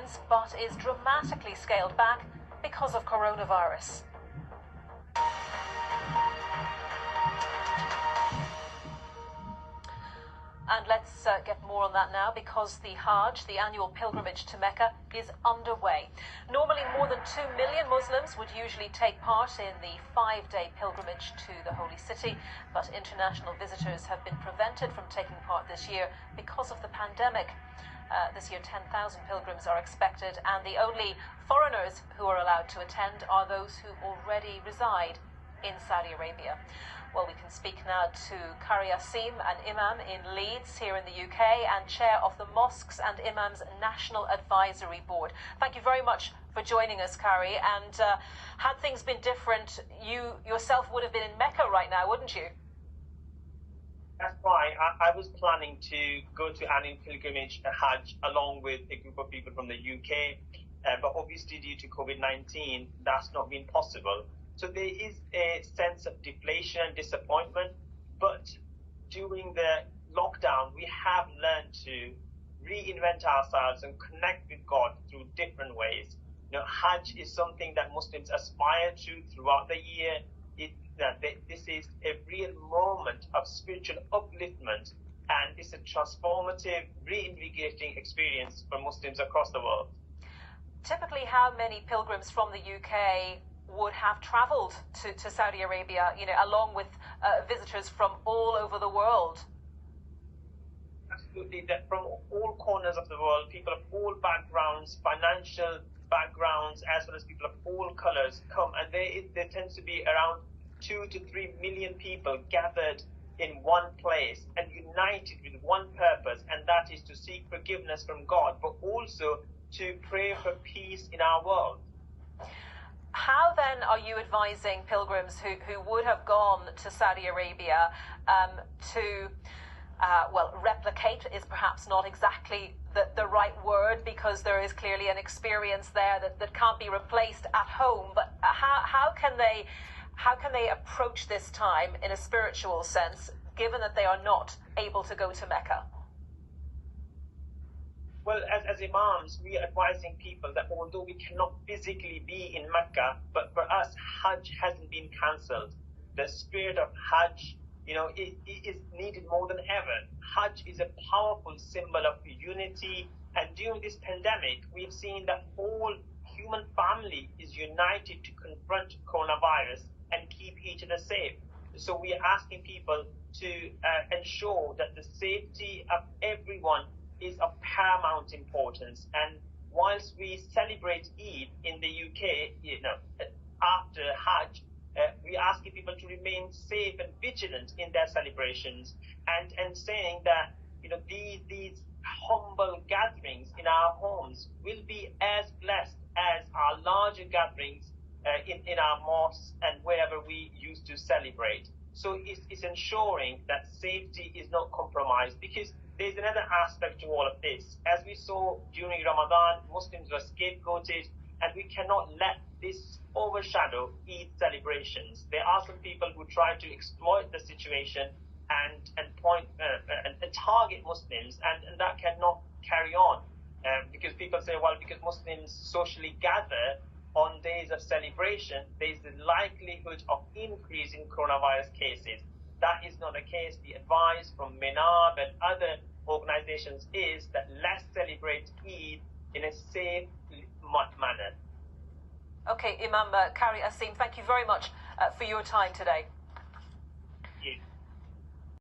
remains, but is dramatically scaled back because of coronavirus. And let's get more on that now, because the Hajj, the annual pilgrimage to Mecca, is underway. Normally, more than 2 million Muslims would usually take part in the 5-day pilgrimage to the Holy City, but international visitors have been prevented from taking part this year because of the pandemic. This year, 10,000 pilgrims are expected, and the only foreigners who are allowed to attend are those who already reside in Saudi Arabia. Well, we can speak now to Kari Asim, an imam in Leeds here in the UK and chair of the Mosques and Imams National Advisory Board. Thank you very much for joining us, Kari. And had things been different, you yourself would have been in Mecca right now, wouldn't you? That's right. I was planning to go to annual pilgrimage Hajj along with a group of people from the UK, but obviously due to COVID-19, that's not been possible. So there is a sense of deflation and disappointment, but during the lockdown, we have learned to reinvent ourselves and connect with God through different ways. Hajj is something that Muslims aspire to throughout the year. This is a real moment of spiritual upliftment, and it's a transformative, reinvigorating experience for Muslims across the world. Typically, how many pilgrims from the UK would have travelled to Saudi Arabia, along with visitors from all over the world? Absolutely, that from all corners of the world, people of all backgrounds, financial backgrounds, as well as people of all colours come, and there tends to be around 2 to 3 million people gathered in one place and united with one purpose, and that is to seek forgiveness from God, but also to pray for peace in our world. How then are you advising pilgrims who would have gone to Saudi Arabia to, replicate is perhaps not exactly the right word, because there is clearly an experience there that can't be replaced at home, but how can they approach this time in a spiritual sense, given that they are not able to go to Mecca? Well, as imams, we are advising people that although we cannot physically be in Mecca, but for us, Hajj hasn't been cancelled. The spirit of Hajj, it is needed more than ever. Hajj is a powerful symbol of unity, and during this pandemic, we've seen that whole human family is united to confront coronavirus and keep each other safe. So we are asking people to ensure that the safety of everyone is of paramount importance. And whilst we celebrate Eid in the UK, after Hajj, we are asking people to remain safe and vigilant in their celebrations, and saying that these humble gatherings in our homes will be as blessed as our larger gatherings in our mosques and wherever we used to celebrate. So it's ensuring that safety is not compromised, because there's another aspect to all of this. As we saw during Ramadan, Muslims were scapegoated, and we cannot let this overshadow Eid celebrations. There are some people who try to exploit the situation and point and target Muslims, and that cannot carry on, because people say, well, because Muslims socially gather on days of celebration, there's the likelihood of increase in coronavirus cases. That is not the case. The advice from MENAB and other organizations is that let's celebrate Eid in a safe manner. Okay, Imam Kari Asim, thank you very much for your time today. Thank you.